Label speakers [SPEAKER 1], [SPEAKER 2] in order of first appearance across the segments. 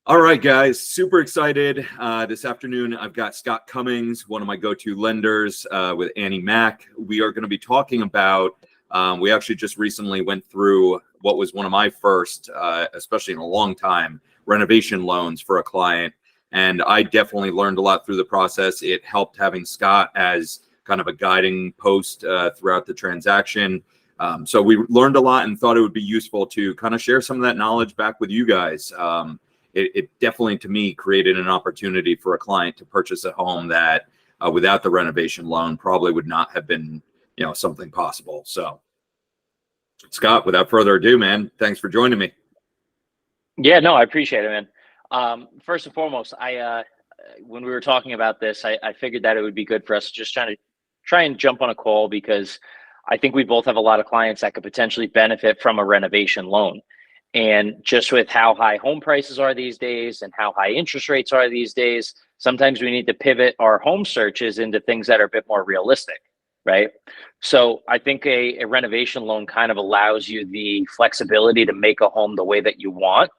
[SPEAKER 1] All right, guys, super excited. This afternoon, I've got Scott Cummings, one of my go-to lenders with AnnieMac. We are going to be talking about, we actually just recently went through what was one of my first, especially in a long time, renovation loans for a client. And I definitely learned a lot through the process. It helped having Scott as kind of a guiding post throughout the transaction. So we learned a lot and thought it would be useful to kind of share some of that knowledge back with you guys. It definitely, to me, created an opportunity for a client to purchase a home that without the renovation loan probably would not have been, something possible. So, Scott, without further ado, man, thanks for joining me.
[SPEAKER 2] Yeah, no, I appreciate it, man. First and foremost, when we were talking about this, I figured that it would be good for us to just try and jump on a call, because I think we both have a lot of clients that could potentially benefit from a renovation loan. And just with how high home prices are these days and how high interest rates are these days, sometimes we need to pivot our home searches into things that are a bit more realistic, right? So I think a renovation loan kind of allows you the flexibility to make a home the way that you want,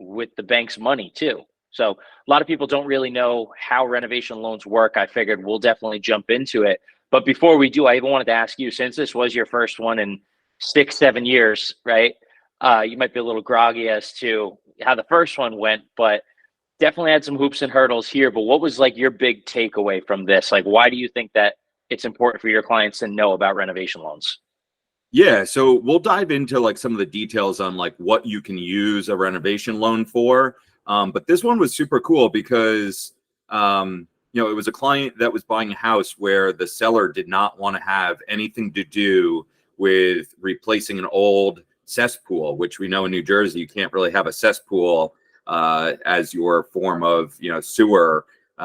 [SPEAKER 2] with the bank's money too. So a lot of people don't really know how renovation loans work. I figured we'll definitely jump into it. But before we do, I even wanted to ask you, since this was your first one in 6-7 years, right? You might be a little groggy as to how the first one went, but definitely had some hoops and hurdles here. But what was like your big takeaway from this? Like, why do you think that it's important for your clients to know about renovation loans?
[SPEAKER 1] Yeah, so we'll dive into like some of the details on like what you can use a renovation loan for. But this one was super cool because, it was a client that was buying a house where the seller did not want to have anything to do with replacing an old cesspool, which we know in New Jersey, you can't really have a cesspool as your form of, sewer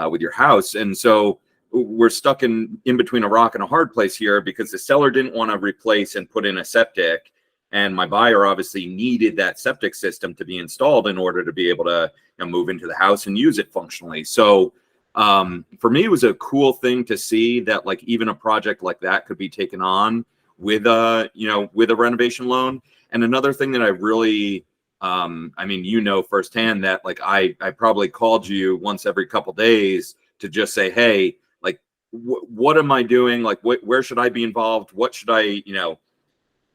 [SPEAKER 1] with your house. And so we're stuck in between a rock and a hard place here, because the seller didn't want to replace and put in a septic. And my buyer obviously needed that septic system to be installed in order to be able to move into the house and use it functionally. So for me, it was a cool thing to see that like even a project like that could be taken on with with a renovation loan. And another thing that I really, firsthand that like I probably called you once every couple days to just say, hey, like, what am I doing? Like, where should I be involved? What should I,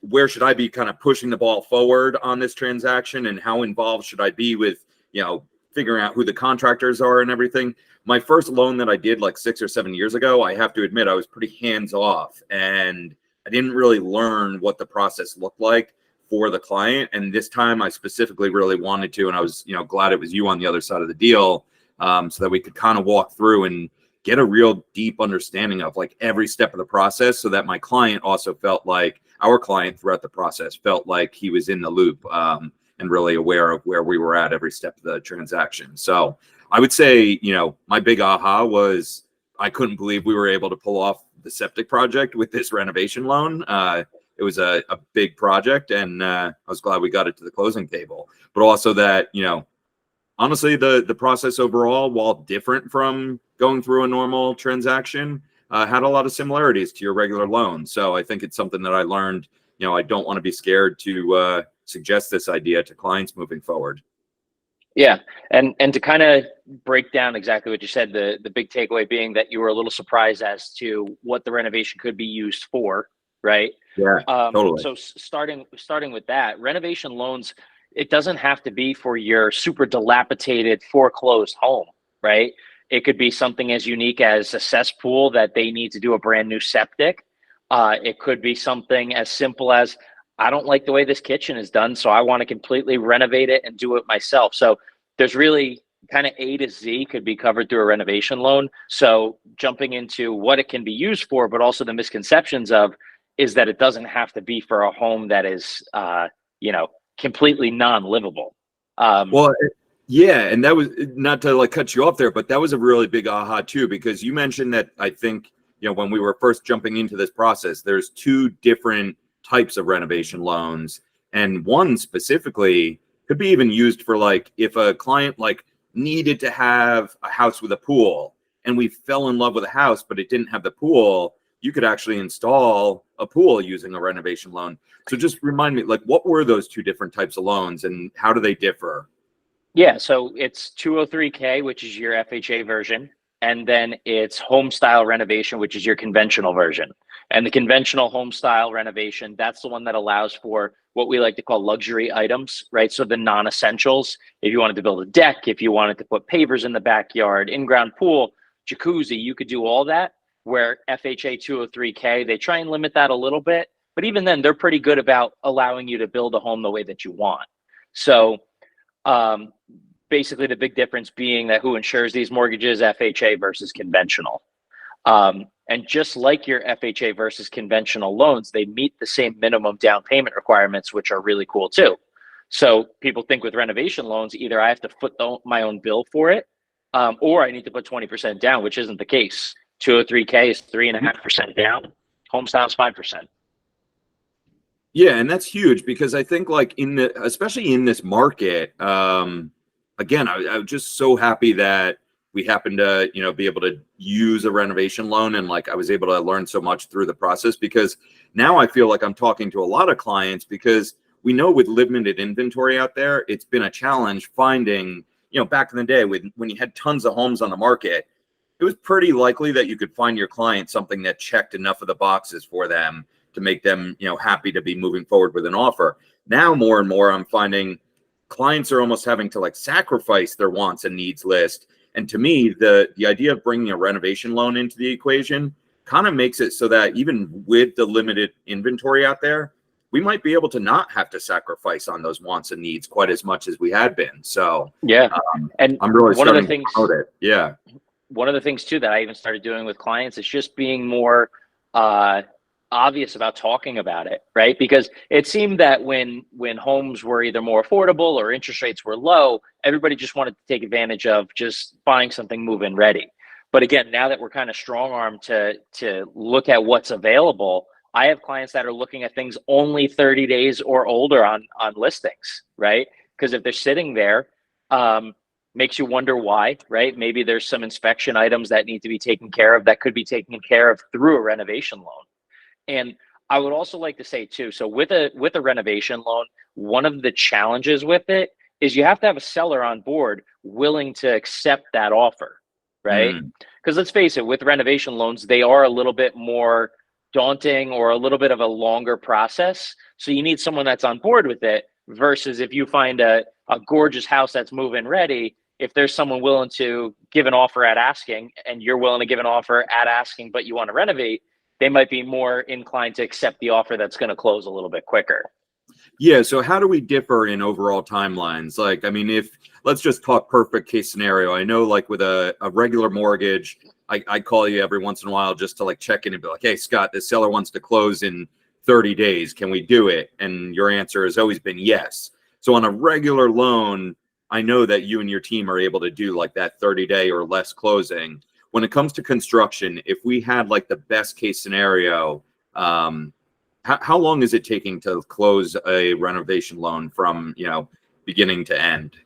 [SPEAKER 1] where should I be kind of pushing the ball forward on this transaction? And how involved should I be with, figuring out who the contractors are and everything? My first loan that I did like 6 or 7 years ago, I have to admit, I was pretty hands off and I didn't really learn what the process looked like for the client. And this time I specifically really wanted to, and I was, glad it was you on the other side of the deal, so that we could kind of walk through and get a real deep understanding of like every step of the process, so that my client also felt like our client throughout the process felt like he was in the loop, and really aware of where we were at every step of the transaction. So I would say, my big aha was I couldn't believe we were able to pull off the septic project with this renovation loan. It was a big project, and I was glad we got it to the closing table. But also that, honestly, the process overall, while different from going through a normal transaction, had a lot of similarities to your regular loan. So I think it's something that I learned, I don't want to be scared to suggest this idea to clients moving forward.
[SPEAKER 2] Yeah. And to kind of break down exactly what you said, the big takeaway being that you were a little surprised as to what the renovation could be used for, right?
[SPEAKER 1] Yeah, totally.
[SPEAKER 2] So starting with that, renovation loans, it doesn't have to be for your super dilapidated foreclosed home, right? It could be something as unique as a cesspool that they need to do a brand new septic. It could be something as simple as, I don't like the way this kitchen is done, so I want to completely renovate it and do it myself. So there's really kind of A to Z could be covered through a renovation loan. So jumping into what it can be used for, but also the misconceptions of is that it doesn't have to be for a home that is, completely non-livable.
[SPEAKER 1] Yeah, and that was, not to like cut you off there, but that was a really big aha too, because you mentioned that I think, when we were first jumping into this process, there's two different types of renovation loans, and one specifically could be even used for like if a client like needed to have a house with a pool and we fell in love with a house but it didn't have the pool, you could actually install a pool using a renovation loan. So just remind me, like, what were those two different types of loans and how do they differ?
[SPEAKER 2] Yeah, so it's 203K, which is your FHA version, and then it's HomeStyle Renovation, which is your conventional version. And the conventional HomeStyle Renovation, that's the one that allows for what we like to call luxury items, right? So the non-essentials, if you wanted to build a deck, if you wanted to put pavers in the backyard, in-ground pool, jacuzzi, you could do all that. Where FHA 203K, they try and limit that a little bit, but even then, they're pretty good about allowing you to build a home the way that you want. So um, basically, the big difference being that who insures these mortgages, FHA versus conventional. And just like your FHA versus conventional loans, they meet the same minimum down payment requirements, which are really cool too. So people think with renovation loans, either I have to foot my own bill for it, or I need to put 20% down, which isn't the case. 203K is 3.5% down. Homestyle is 5%.
[SPEAKER 1] Yeah, and that's huge because I think like especially in this market, again, I'm just so happy that we happened to, be able to use a renovation loan, and like I was able to learn so much through the process, because now I feel like I'm talking to a lot of clients, because we know with limited inventory out there, it's been a challenge finding, back in the day when you had tons of homes on the market, it was pretty likely that you could find your client something that checked enough of the boxes for them to make them, happy to be moving forward with an offer. Now, more and more, I'm finding clients are almost having to like sacrifice their wants and needs list. And to me, the idea of bringing a renovation loan into the equation kind of makes it so that even with the limited inventory out there, we might be able to not have to sacrifice on those wants and needs quite as much as we had been. So
[SPEAKER 2] yeah, and
[SPEAKER 1] I'm really
[SPEAKER 2] one of the
[SPEAKER 1] starting
[SPEAKER 2] things,
[SPEAKER 1] to promote it. Yeah.
[SPEAKER 2] one of the things too that I even started doing with clients is just being more obvious about talking about it, right? Because it seemed that when homes were either more affordable or interest rates were low, everybody just wanted to take advantage of just buying something move-in ready. But again, now that we're kind of strong-armed to look at what's available, I have clients that are looking at things only 30 days or older on listings, right? Because if they're sitting there, makes you wonder why, right? Maybe there's some inspection items that need to be taken care of that could be taken care of through a renovation loan. And I would also like to say too, so with a renovation loan, one of the challenges with it is you have to have a seller on board willing to accept that offer, right? Because let's face it, with renovation loans, they are a little bit more daunting or a little bit of a longer process. So you need someone that's on board with it, versus if you find a gorgeous house that's move-in ready, if there's someone willing to give an offer at asking and you're willing to give an offer at asking, but you want to renovate, they might be more inclined to accept the offer that's going to close a little bit quicker.
[SPEAKER 1] Yeah. So how do we differ in overall timelines? Like, I mean, let's just talk perfect case scenario. I know like with a regular mortgage, I call you every once in a while just to like check in and be like, hey, Scott, this seller wants to close in 30 days. Can we do it? And your answer has always been yes. So on a regular loan, I know that you and your team are able to do like that 30-day or less closing. When it comes to construction, if we had like the best case scenario, how long is it taking to close a renovation loan from, beginning to end?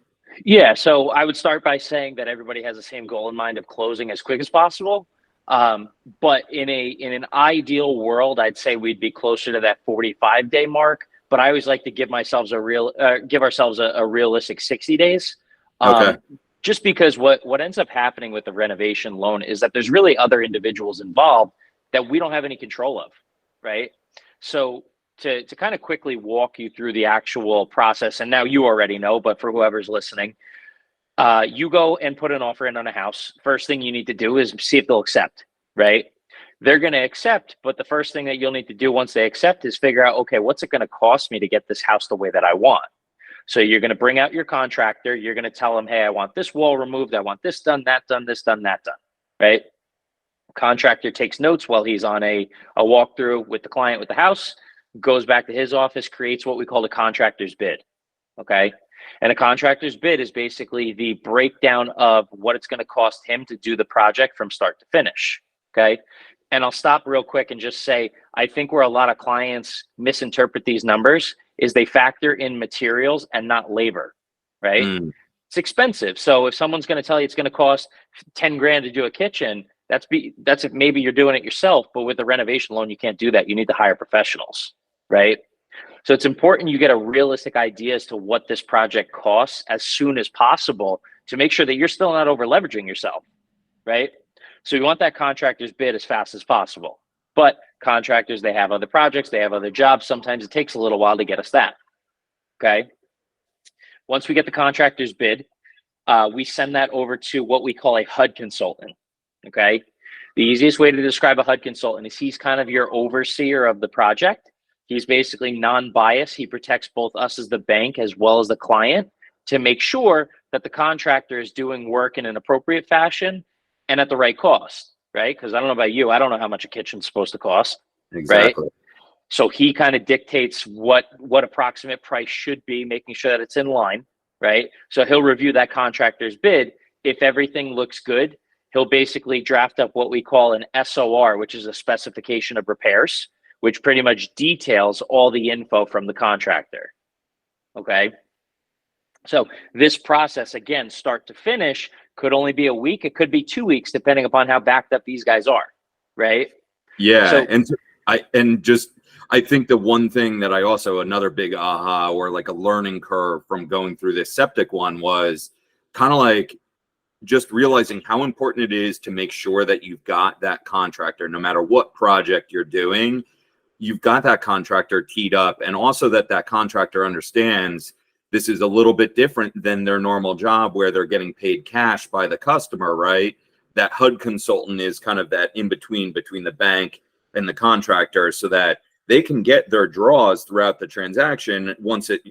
[SPEAKER 2] Yeah, so I would start by saying that everybody has the same goal in mind of closing as quick as possible. But in an ideal world, I'd say we'd be closer to that 45-day mark. But I always like to give ourselves a realistic 60 days.
[SPEAKER 1] Okay.
[SPEAKER 2] Just because what ends up happening with the renovation loan is that there's really other individuals involved that we don't have any control of, right? So to kind of quickly walk you through the actual process, and now you already know, but for whoever's listening, you go and put an offer in on a house. First thing you need to do is see if they'll accept, right? They're going to accept, but the first thing that you'll need to do once they accept is figure out, okay, what's it going to cost me to get this house the way that I want? So you're going to bring out your contractor. You're going to tell them, hey, I want this wall removed. I want this done, that done, this done, that done, right? Contractor takes notes while he's on a walkthrough with the client with the house, goes back to his office, creates what we call a contractor's bid, okay? And a contractor's bid is basically the breakdown of what it's going to cost him to do the project from start to finish, okay? And I'll stop real quick and just say, I think where a lot of clients misinterpret these numbers is they factor in materials and not labor, right? It's expensive. So if someone's going to tell you it's going to cost 10 grand to do a kitchen, that's if maybe you're doing it yourself, but with a renovation loan, you can't do that. You need to hire professionals, right? So it's important you get a realistic idea as to what this project costs as soon as possible to make sure that you're still not over leveraging yourself, right? So we want that contractor's bid as fast as possible. But contractors, they have other projects, they have other jobs. Sometimes it takes a little while to get us that, okay? Once we get the contractor's bid, we send that over to what we call a HUD consultant, okay? The easiest way to describe a HUD consultant is he's kind of your overseer of the project. He's basically non-biased. He protects both us as the bank as well as the client to make sure that the contractor is doing work in an appropriate fashion and at the right cost, right? Because I don't know about you, I don't know how much a kitchen's supposed to cost,
[SPEAKER 1] Exactly.
[SPEAKER 2] right? So he kind of dictates what approximate price should be, making sure that it's in line, right? So he'll review that contractor's bid. If everything looks good, he'll basically draft up what we call an SOR, which is a specification of repairs, which pretty much details all the info from the contractor, okay? So this process, again, start to finish, could only be a week. It could be 2 weeks, depending upon how backed up these guys are, right?
[SPEAKER 1] Yeah,
[SPEAKER 2] So,
[SPEAKER 1] I think the one thing that I also, another big aha or like a learning curve from going through this septic one was kind of like just realizing how important it is to make sure that you've got that contractor, no matter what project you're doing, you've got that contractor teed up, and also that that contractor understands this is a little bit different than their normal job where they're getting paid cash by the customer, right? That HUD consultant is kind of that in between the bank and the contractor, so that they can get their draws throughout the transaction once it,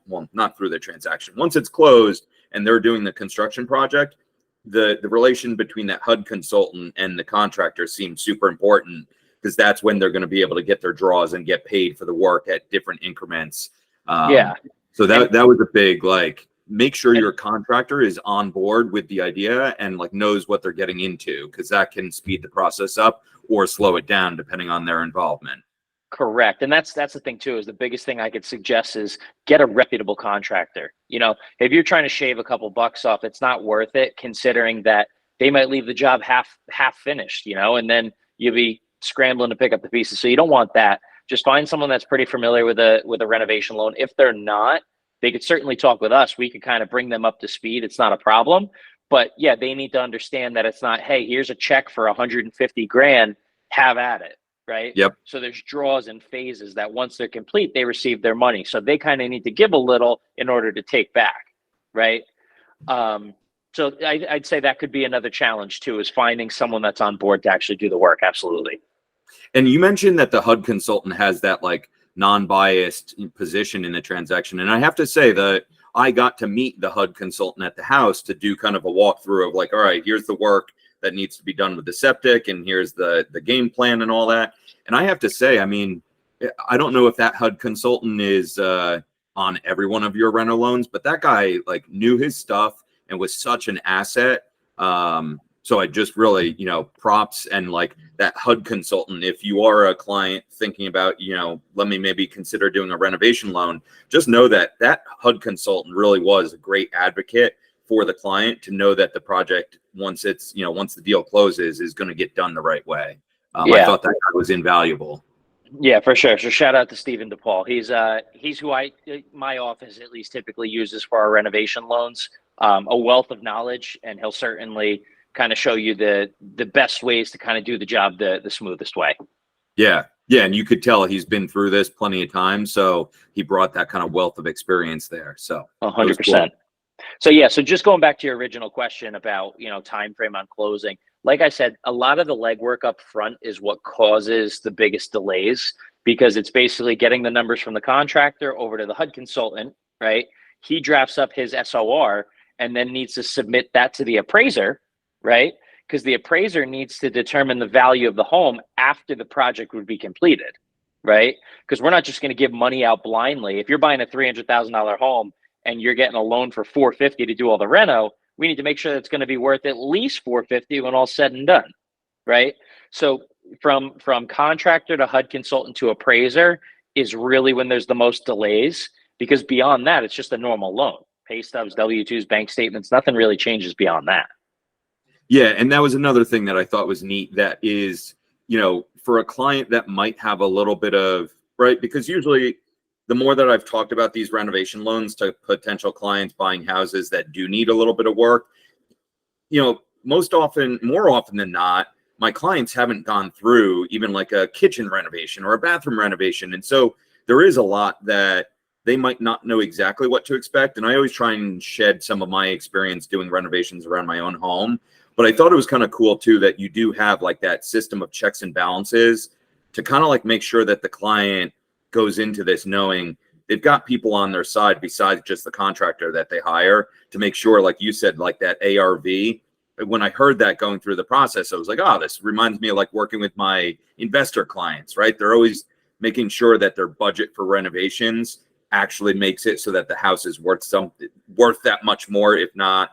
[SPEAKER 1] well, not through the transaction, once it's closed and they're doing the construction project. The relation between that HUD consultant and the contractor seems super important, because that's when they're going to be able to get their draws and get paid for the work at different increments.
[SPEAKER 2] yeah.
[SPEAKER 1] So that was a big, like, make sure your contractor is on board with the idea and like knows what they're getting into, because that can speed the process up or slow it down depending on their involvement.
[SPEAKER 2] Correct. And that's the thing too, is the biggest thing I could suggest is get a reputable contractor. You know, if you're trying to shave a couple bucks off, it's not worth it, considering that they might leave the job half finished, and then you'll be scrambling to pick up the pieces. So you don't want that. Just find someone that's pretty familiar with a renovation loan. If they're not, they could certainly talk with us. We could kind of bring them up to speed. It's not a problem. But yeah, they need to understand that it's not, hey, here's a check for 150 grand, have at it. Right.
[SPEAKER 1] Yep.
[SPEAKER 2] So there's draws and phases that once they're complete, they receive their money. So they kind of need to give a little in order to take back. Right. So I'd say that could be another challenge too, is finding someone that's on board to actually do the work. Absolutely.
[SPEAKER 1] And you mentioned that the HUD consultant has that like non-biased position in the transaction. And I have to say that I got to meet the HUD consultant at the house to do kind of a walkthrough of like, all right, here's the work that needs to be done with the septic, and here's the game plan and all that. And I have to say, I mean, I don't know if that HUD consultant is on every one of your reno loans, but that guy like knew his stuff and was such an asset. So I just really, props, and like that HUD consultant, if you are a client thinking about, let me maybe consider doing a renovation loan, just know that that HUD consultant really was a great advocate for the client to know that the project, once it's, once the deal closes, is going to get done the right way. I thought that guy was invaluable.
[SPEAKER 2] Yeah, for sure. So shout out to Stephen DePaul. He's who my office at least typically uses for our renovation loans. A wealth of knowledge, and he'll certainly kind of show you the best ways to kind of do the job the smoothest way.
[SPEAKER 1] Yeah. And you could tell he's been through this plenty of times, so he brought that kind of wealth of experience there. So
[SPEAKER 2] 100%. So yeah, so just going back to your original question about, time frame on closing, like I said, a lot of the legwork up front is what causes the biggest delays, because it's basically getting the numbers from the contractor over to the HUD consultant, right? He drafts up his SOR and then needs to submit that to the appraiser, right? Because the appraiser needs to determine the value of the home after the project would be completed, right? Because we're not just going to give money out blindly. If you're buying a $300,000 home and you're getting a loan for $450 to do all the reno, we need to make sure that it's going to be worth at least $450 when all's said and done, right? So from contractor to HUD consultant to appraiser is really when there's the most delays, because beyond that, it's just a normal loan. Pay stubs, W-2s, bank statements, nothing really changes beyond that.
[SPEAKER 1] Yeah, and that was another thing that I thought was neat, that is, for a client that might have a little bit of, right, because usually the more that I've talked about these renovation loans to potential clients buying houses that do need a little bit of work, more often than not, my clients haven't gone through even like a kitchen renovation or a bathroom renovation. And so there is a lot that they might not know exactly what to expect. And I always try and shed some of my experience doing renovations around my own home. But I thought it was kind of cool too that you do have like that system of checks and balances to kind of like make sure that the client goes into this knowing they've got people on their side besides just the contractor that they hire, to make sure, like you said, like that ARV. When I heard that going through the process, I was like, oh, this reminds me of like working with my investor clients, right? They're always making sure that their budget for renovations actually makes it so that the house is worth that much more, if not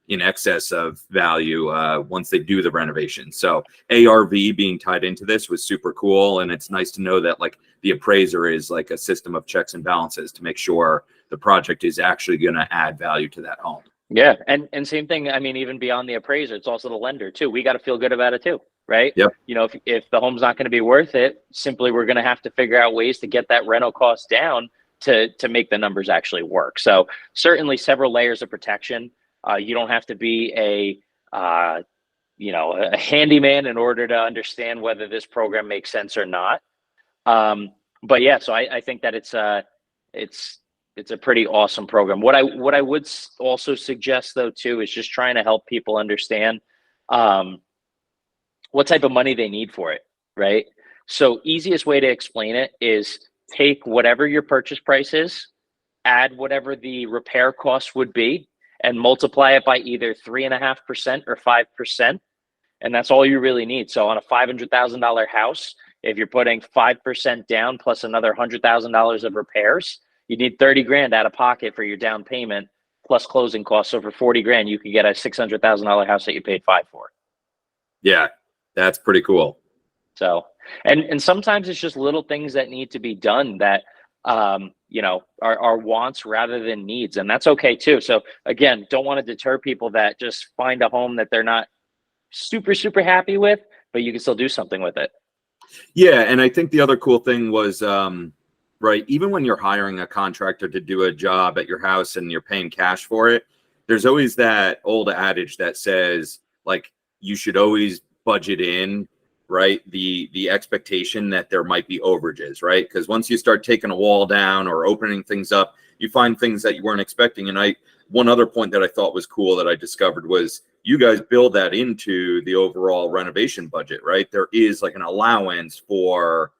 [SPEAKER 1] in excess of value once they do the renovation. So ARV being tied into this was super cool. And it's nice to know that like the appraiser is like a system of checks and balances to make sure the project is actually going to add value to that home.
[SPEAKER 2] Yeah. And same thing. I mean, even beyond the appraiser, it's also the lender too. We got to feel good about it too, right?
[SPEAKER 1] Yep.
[SPEAKER 2] If the home's not going to be worth it, simply we're going to have to figure out ways to get that rental cost down to make the numbers actually work. So certainly several layers of protection. You don't have to be a handyman in order to understand whether this program makes sense or not. But yeah, so I think that it's a pretty awesome program. What I would also suggest though too is just trying to help people understand what type of money they need for it, right? So easiest way to explain it is take whatever your purchase price is, add whatever the repair cost would be, and multiply it by either 3.5% or 5. And that's all you really need. So on a $500,000 house, if you're putting 5% down plus another $100,000 of repairs, you need 30 grand out of pocket for your down payment plus closing costs. So for 40 grand, you could get a $600,000 house that you paid $5 for.
[SPEAKER 1] Yeah, that's pretty cool.
[SPEAKER 2] So, and sometimes it's just little things that need to be done that, are wants rather than needs. And that's okay too. So again, don't want to deter people that just find a home that they're not super, super happy with, but you can still do something with it.
[SPEAKER 1] Yeah. And I think the other cool thing was, right, even when you're hiring a contractor to do a job at your house and you're paying cash for it, there's always that old adage that says like you should always budget in, right, the expectation that there might be overages, right? Because once you start taking a wall down or opening things up, you find things that you weren't expecting. And one other point that I thought was cool that I discovered was you guys build that into the overall renovation budget, right? There is like an allowance for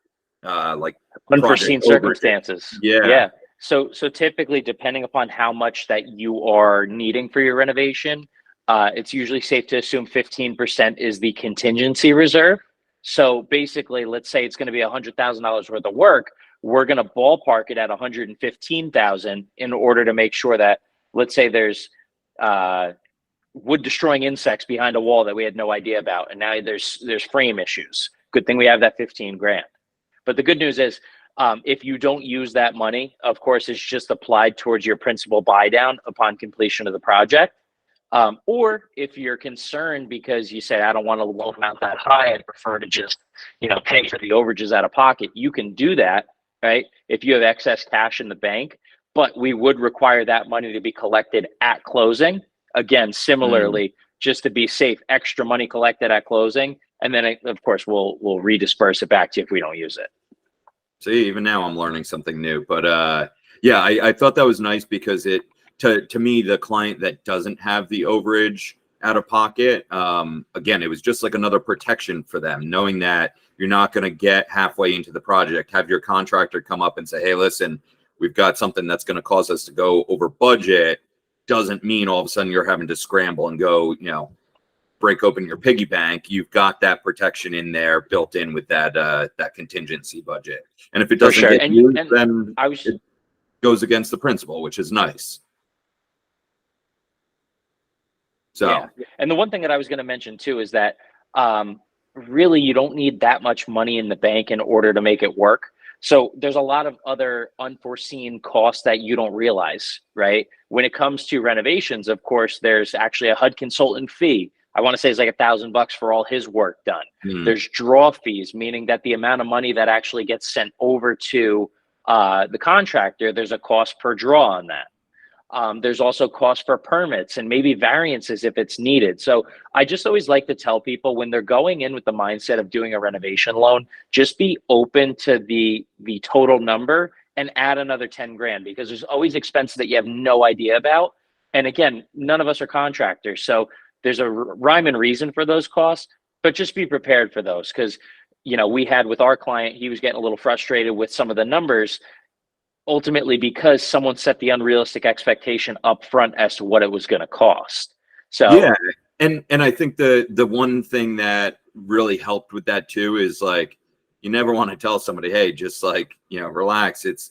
[SPEAKER 1] like
[SPEAKER 2] unforeseen circumstances.
[SPEAKER 1] Yeah.
[SPEAKER 2] So typically, depending upon how much that you are needing for your renovation, it's usually safe to assume 15% is the contingency reserve. So basically, let's say it's going to be $100,000 worth of work. We're going to ballpark it at $115,000 in order to make sure that, let's say there's wood destroying insects behind a wall that we had no idea about, and now there's frame issues. Good thing we have that 15 grand. But the good news is, if you don't use that money, of course, it's just applied towards your principal buy down upon completion of the project. Or if you're concerned because you say, I don't want to loan amount that high, I'd prefer to just, pay for the overages out of pocket. You can do that, right? If you have excess cash in the bank, but we would require that money to be collected at closing. Again, similarly, just to be safe, extra money collected at closing. And then of course we'll redisperse it back to you if we don't use it.
[SPEAKER 1] See, even now I'm learning something new, but yeah, I thought that was nice because to me, the client that doesn't have the overage out of pocket, again, it was just like another protection for them, knowing that you're not going to get halfway into the project, have your contractor come up and say, hey, listen, we've got something that's going to cause us to go over budget. Doesn't mean all of a sudden you're having to scramble and go, break open your piggy bank. You've got that protection in there built in with that contingency budget. And if it doesn't get used, then it goes against the principal, which is nice. So,
[SPEAKER 2] yeah. And the one thing that I was going to mention too is that really you don't need that much money in the bank in order to make it work. So there's a lot of other unforeseen costs that you don't realize, right? When it comes to renovations, of course, there's actually a HUD consultant fee. I want to say it's like $1,000 for all his work done. There's draw fees, meaning that the amount of money that actually gets sent over to the contractor, there's a cost per draw on that. There's also cost for permits and maybe variances if it's needed. So I just always like to tell people when they're going in with the mindset of doing a renovation loan, just be open to the total number and add another 10 grand, because there's always expenses that you have no idea about. And again, none of us are contractors. So there's a rhyme and reason for those costs, but just be prepared for those. Because, we had with our client, he was getting a little frustrated with some of the numbers, ultimately because someone set the unrealistic expectation up front as to what it was going to cost. So
[SPEAKER 1] yeah, and I think the one thing that really helped with that too is like, you never want to tell somebody, hey, just like, relax. It's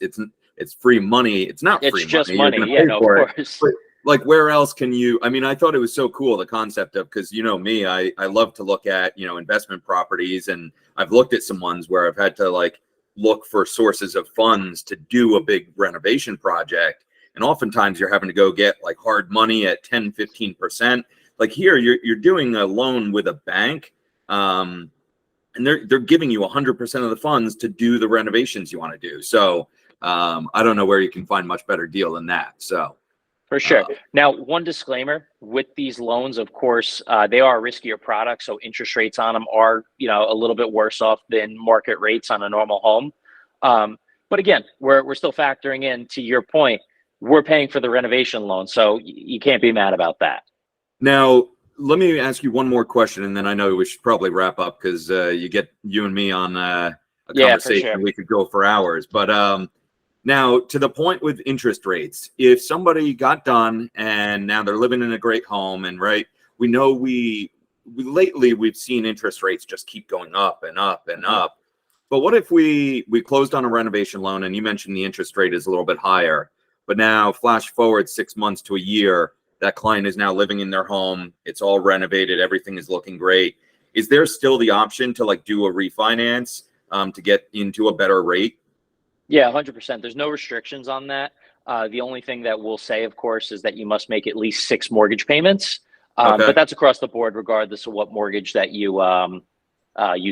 [SPEAKER 1] free money. It's not free money.
[SPEAKER 2] It's just
[SPEAKER 1] You're
[SPEAKER 2] money.
[SPEAKER 1] gonna
[SPEAKER 2] Yeah,
[SPEAKER 1] pay
[SPEAKER 2] no,
[SPEAKER 1] for
[SPEAKER 2] of
[SPEAKER 1] it.
[SPEAKER 2] course.
[SPEAKER 1] But like, where else can you? I mean, I thought it was so cool, the concept of, because me, I love to look at investment properties, and I've looked at some ones where I've had to like look for sources of funds to do a big renovation project, and oftentimes you're having to go get like hard money at 10-15%. Like here, you're doing a loan with a bank, and they're giving you 100% of the funds to do the renovations you want to do. So I don't know where you can find much better deal than that. So
[SPEAKER 2] For sure. Now, one disclaimer with these loans, of course, they are a riskier product. So interest rates on them are, a little bit worse off than market rates on a normal home. But again, we're still factoring in, to your point, we're paying for the renovation loan. So you can't be mad about that.
[SPEAKER 1] now let me ask you one more question, and then I know we should probably wrap up, because you and me on a
[SPEAKER 2] Yeah, for
[SPEAKER 1] conversation.
[SPEAKER 2] sure.
[SPEAKER 1] We could go for hours, but now, to the point with interest rates, if somebody got done and now they're living in a great home, and right, we know we lately we've seen interest rates just keep going up and up and up. But what if we closed on a renovation loan, and you mentioned the interest rate is a little bit higher, but now flash forward 6 months to a year, that client is now living in their home, it's all renovated, everything is looking great. Is there still the option to like do a refinance to get into a better rate?
[SPEAKER 2] Yeah, 100%. There's no restrictions on that. The only thing that we'll say, of course, is that you must make at least 6 mortgage payments.
[SPEAKER 1] Okay.
[SPEAKER 2] But that's across the board, regardless of what mortgage that you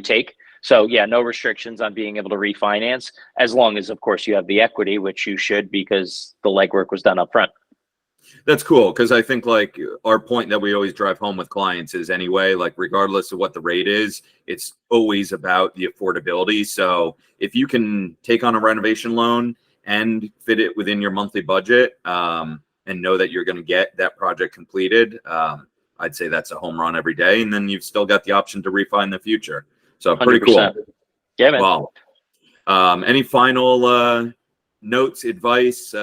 [SPEAKER 2] take. So yeah, no restrictions on being able to refinance, as long as, of course, you have the equity, which you should, because the legwork was done up front.
[SPEAKER 1] That's cool, because I think like our point that we always drive home with clients is, anyway, like regardless of what the rate is, it's always about the affordability. So if you can take on a renovation loan and fit it within your monthly budget, and know that you're going to get that project completed, I'd say that's a home run every day. And then you've still got the option to refi in the future. So pretty cool.
[SPEAKER 2] 100%. Yeah, man.
[SPEAKER 1] Wow. Any final notes, advice,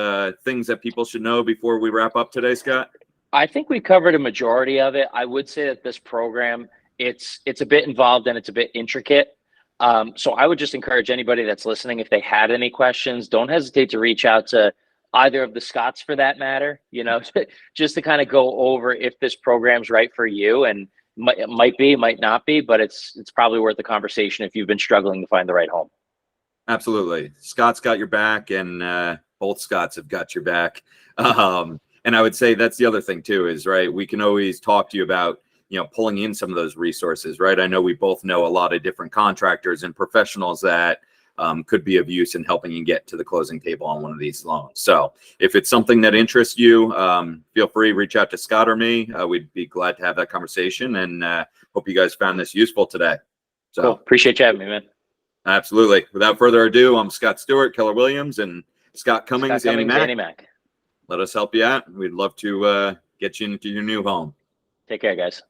[SPEAKER 1] things that people should know before we wrap up today, Scott?
[SPEAKER 2] I think we covered a majority of it. I would say that this program, it's a bit involved and it's a bit intricate. So I would just encourage anybody that's listening, if they had any questions, don't hesitate to reach out to either of the Scotts, for that matter, just to kind of go over if this program's right for you. And it might be, might not be, but it's probably worth the conversation if you've been struggling to find the right home.
[SPEAKER 1] Absolutely. Scott's got your back, and both Scotts have got your back. And I would say that's the other thing too, is right, we can always talk to you about, pulling in some of those resources, right? I know we both know a lot of different contractors and professionals that could be of use in helping you get to the closing table on one of these loans. So if it's something that interests you, feel free to reach out to Scott or me. We'd be glad to have that conversation, and hope you guys found this useful today. So
[SPEAKER 2] Cool. Appreciate you having me, man.
[SPEAKER 1] Absolutely. Without further ado, I'm Scott Stewart, Keller Williams, and Scott Cummings, AnnieMac.
[SPEAKER 2] AnnieMac.
[SPEAKER 1] Let us help you out. We'd love to get you into your new home.
[SPEAKER 2] Take care, guys.